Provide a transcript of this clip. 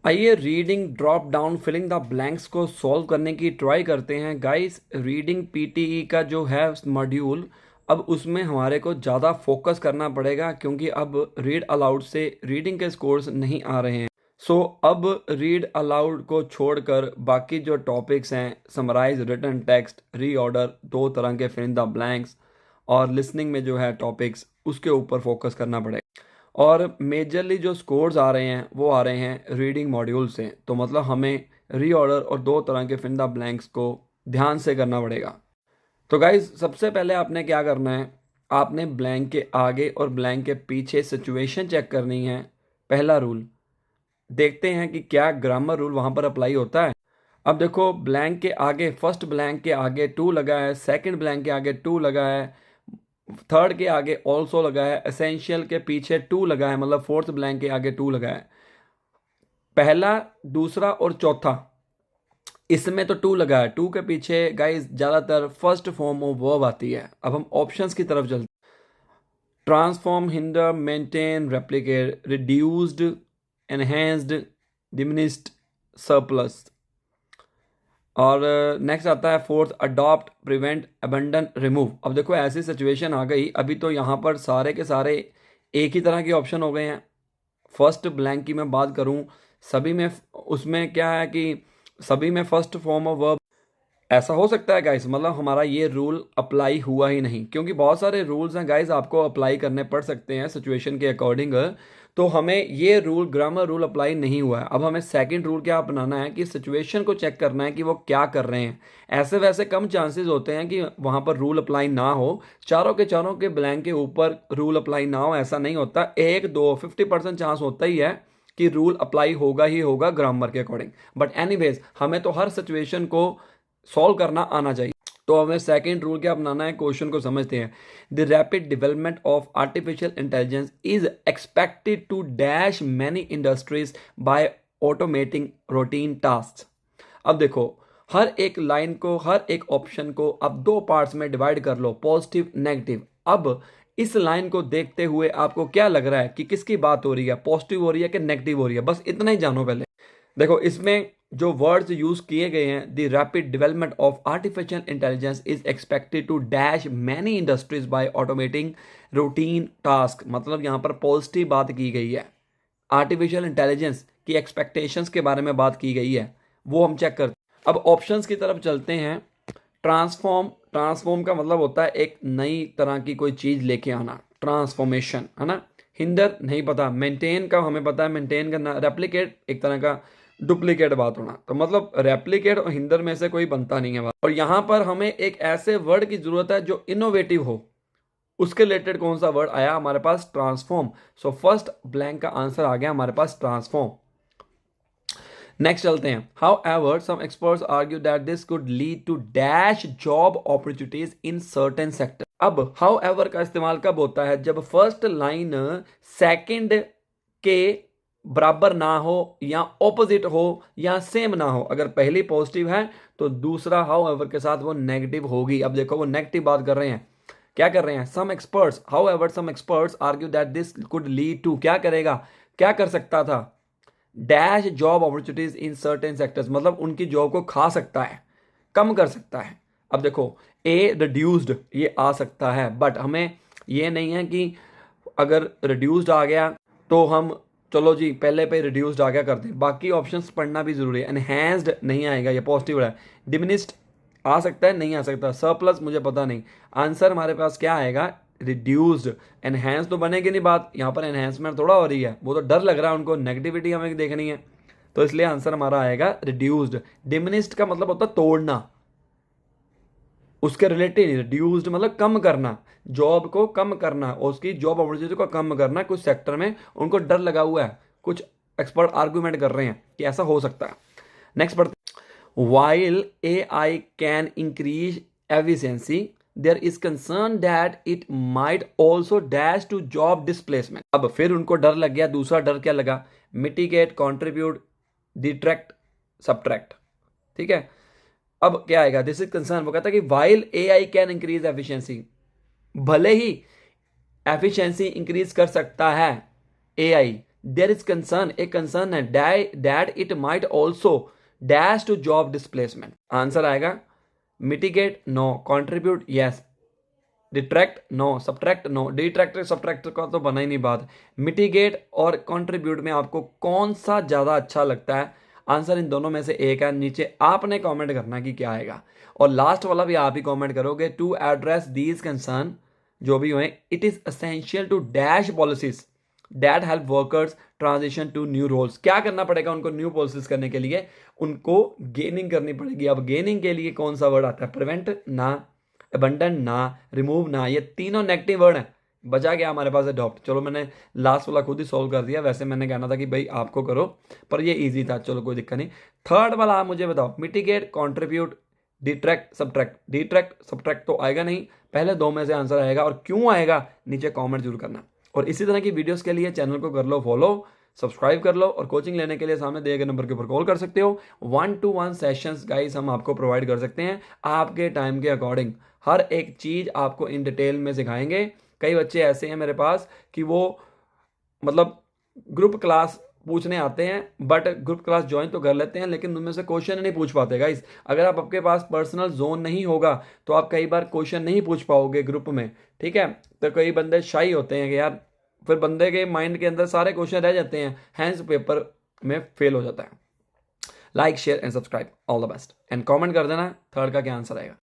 आइए reading drop down filling the blanks को solve करने की ट्राई करते हैं गाइस। रीडिंग पीटीई का जो है मॉड्यूल, अब उसमें हमारे को ज़्यादा फोकस करना पड़ेगा क्योंकि अब रीड अलाउड से रीडिंग के स्कोर्स नहीं आ रहे हैं। सो अब रीड अलाउड को छोड़कर बाकी जो टॉपिक्स हैं, समराइज, रिटन टेक्स्ट, रीऑर्डर, दो तरह के फिल इन द ब्लैंक्स और लिसनिंग में जो है टॉपिक्स, उसके ऊपर फोकस करना पड़ेगा। और मेजरली जो स्कोर्स आ रहे हैं वो आ रहे हैं रीडिंग मॉड्यूल से, तो मतलब हमें रीऑर्डर और दो तरह के फिल द ब्लैंक्स को ध्यान से करना पड़ेगा। तो गाइज सबसे पहले आपने क्या करना है, आपने ब्लैंक के आगे और ब्लैंक के पीछे सिचुएशन चेक करनी है। पहला रूल देखते हैं कि क्या ग्रामर रूल वहाँ पर अप्लाई होता है। अब देखो, ब्लैंक के आगे, फर्स्ट ब्लैंक के आगे टू लगा है, सेकंड ब्लैंक के आगे टू लगा है, थर्ड के आगे ऑल्सो लगा है, एसेंशियल के पीछे टू लगा है, मतलब फोर्थ ब्लैंक के आगे टू लगा है। पहला, दूसरा और चौथा, इसमें तो टू लगा है। टू के पीछे गाइस ज़्यादातर फर्स्ट फॉर्म ऑफ वर्ब आती है। अब हम ऑप्शंस की तरफ चलते, transform, hinder, maintain, replicate, reduced, enhanced, diminished, surplus. और नेक्स्ट आता है fourth, adopt, prevent, abandon, remove. अब देखो ऐसी सिचुएशन आ गई, अभी तो यहाँ पर सारे के सारे एक ही तरह के ऑप्शन हो गए हैं। फर्स्ट ब्लैंक की मैं बात करूँ, सभी में उसमें क्या है कि सभी में फर्स्ट फॉर्म ऑफ वर्ब। ऐसा हो सकता है गाइस, मतलब हमारा ये रूल अप्लाई हुआ ही नहीं, क्योंकि बहुत सारे रूल्स हैं गाइस, आपको अप्लाई करने पड़ सकते हैं सिचुएशन के अकॉर्डिंग। तो हमें ये रूल, ग्रामर रूल अप्लाई नहीं हुआ है। अब हमें सेकंड रूल क्या अपनाना है कि सिचुएशन को चेक करना है कि वो क्या कर रहे हैं। ऐसे वैसे कम चांसेस होते हैं कि वहाँ पर रूल अप्लाई ना हो, चारों के ब्लैंक के ऊपर रूल अप्लाई ना हो, ऐसा नहीं होता। एक दो 50% चांस होता ही है कि रूल अप्लाई होगा ही होगा ग्रामर के अकॉर्डिंग। बट एनीवेज हमें तो हर सिचुएशन को सॉल्व करना आना चाहिए। तो हमें सेकंड रूल क्या अपनाना है, क्वेश्चन को समझते हैं। The rapid development of artificial intelligence is expected to dash many industries by automating routine task. अब देखो, हर एक लाइन को, हर एक ऑप्शन को अब दो पार्ट्स में डिवाइड कर लो, पॉजिटिव, नेगेटिव। अब इस लाइन को देखते हुए आपको क्या लग रहा है कि किसकी बात हो रही है, पॉजिटिव हो रही है कि नेगेटिव हो रही है, बस इतना ही जानो पहले। देखो इसमें जो वर्ड्स यूज किए गए हैं, the rapid development of artificial intelligence is expected to dash many industries by automating routine task, मतलब यहाँ पर पॉजिटिव बात की गई है। आर्टिफिशियल इंटेलिजेंस की एक्सपेक्टेशंस के बारे में बात की गई है, वो हम चेक करते हैं। अब ऑप्शंस की तरफ चलते हैं। ट्रांसफॉर्म, ट्रांसफॉर्म का मतलब होता है एक नई तरह की कोई चीज लेके आना, ट्रांसफॉर्मेशन, है ना। हिंडर नहीं पता, मेंटेन का हमें पता है, मेंटेन करना। रेप्लिकेट एक तरह का डुप्लीकेट बात होना, तो मतलब रेप्लिकेट और हिंडर में से कोई बनता नहीं है बात। और यहां पर हमें एक ऐसे वर्ड की जरूरत है जो इनोवेटिव हो। उसके रिलेटेड कौन सा वर्ड आया हमारे पास, ट्रांसफॉर्म। सो फर्स्ट ब्लैंक का आंसर आ गया हमारे पास, ट्रांसफॉर्म। नेक्स्ट चलते हैं। However some experts argue that this could lead to dash job opportunities in certain sector. अब हाउ एवर का इस्तेमाल कब होता है, जब फर्स्ट लाइन सेकंड के बराबर ना हो, या ऑपोजिट हो, या सेम ना हो। अगर पहली पॉजिटिव है तो दूसरा हाउ एवर के साथ वो नेगेटिव होगी। अब देखो वो नेगेटिव बात कर रहे हैं, क्या कर रहे हैं, some experts, however some experts argue that this could lead to, क्या करेगा, क्या कर सकता था, dash job opportunities in certain sectors, मतलब उनकी जॉब को खा सकता है, कम कर सकता है। अब देखो ए रिड्यूस्ड ये आ सकता है, बट हमें ये नहीं है कि अगर रिड्यूस्ड आ गया तो हम चलो जी पहले पे रिड्यूस्ड आ गया करते हैं, बाकी ऑप्शंस पढ़ना भी जरूरी है। एनहेंस्ड नहीं आएगा, ये पॉजिटिव है। डिमिनिस्ड आ सकता है, नहीं आ सकता। सरप्लस मुझे पता नहीं। आंसर हमारे पास क्या आएगा, रिड्यूस्ड। एनहेंस तो बनेगी नहीं बात, यहाँ पर एनहेंसमेंट थोड़ा हो रही है, वो तो डर लग रहा है उनको, नेगेटिविटी हमें देखनी है, तो इसलिए आंसर हमारा आएगा रिड्यूस्ड। डिमिनिस्ड का मतलब होता है तोड़ना, उसके रिलेटेड। रिड्यूस्ड मतलब कम करना, जॉब को कम करना, और उसकी जॉब अपॉर्चुनिटी को कम करना। कुछ सेक्टर में उनको डर लगा हुआ है, कुछ एक्सपर्ट आर्गुमेंट कर रहे हैं कि ऐसा हो सकता है। नेक्स्ट पढ़ते, while AI can increase efficiency, there is concern that it might also dash to job displacement। अब फिर उनको डर लग गया, दूसरा डर क्या लगा, मिटिगेट, कंट्रीब्यूट, डिट्रैक्ट, सब्ट्रैक्ट। ठीक है, अब क्या आएगा, दिस इज कंसर्न। वो कहता है कि while AI can increase efficiency, भले ही एफिशिएंसी इंक्रीज कर सकता है AI, देयर इज कंसर्न, एक कंसर्न है that it might also dash to job displacement. Answer आएगा mitigate no, contribute yes, detract no, subtract no. Detract subtract का तो बना ही नहीं बात। मिटिगेट और कंट्रीब्यूट में आपको कौन सा ज़्यादा अच्छा लगता है? आंसर इन दोनों में से एक है, नीचे आपने कमेंट करना कि क्या आएगा, और लास्ट वाला भी आप ही कमेंट करोगे। टू एड्रेस दीज कंसर्न, जो भी हुए, it is essential to dash policies that help workers transition to new roles. क्या करना पड़ेगा उनको न्यू पॉलिसीज करने के लिए? उनको गेनिंग करनी पड़ेगी। अब गेनिंग के लिए कौन सा वर्ड आता है? प्रिवेंट ना, अबंडन ना, रिमूव ना, ये तीनों नेगेटिव वर्ड हैं। बचा गया हमारे पास अडॉप्ट। चलो मैंने लास्ट वाला खुद ही सॉल्व कर दिया, वैसे मैंने कहना था कि भाई आपको करो, पर ये इजी था, चलो कोई दिक्कत नहीं। थर्ड वाला आप मुझे बताओ, mitigate, contribute, detract, subtract. Detract subtract तो आएगा नहीं, पहले दो में से आंसर आएगा, और क्यों आएगा नीचे कॉमेंट जरूर करना। और इसी तरह की वीडियोस के लिए चैनल को कर लो फॉलो, सब्सक्राइब कर लो, और कोचिंग लेने के लिए सामने दिए गए नंबर के ऊपर कॉल कर सकते हो। 1-to-1 सेशंस गाइस हम आपको प्रोवाइड कर सकते हैं आपके टाइम के अकॉर्डिंग। हर एक चीज़ आपको इन डिटेल में सिखाएंगे। कई बच्चे ऐसे हैं मेरे पास कि वो मतलब ग्रुप क्लास पूछने आते हैं, बट ग्रुप क्लास ज्वाइन तो कर लेते हैं, लेकिन उनमें से क्वेश्चन नहीं पूछ पाते गाइस। अगर आपके पास पर्सनल जोन नहीं होगा तो आप कई बार क्वेश्चन नहीं पूछ पाओगे ग्रुप में, ठीक है। तो कई बंदे शाई होते हैं कि यार, फिर बंदे के माइंड के अंदर सारे क्वेश्चन रह जाते हैं, हैंस पेपर में फेल हो जाता है। Like share and subscribe, all the best, and comment कर देना थर्ड का क्या आंसर आएगा।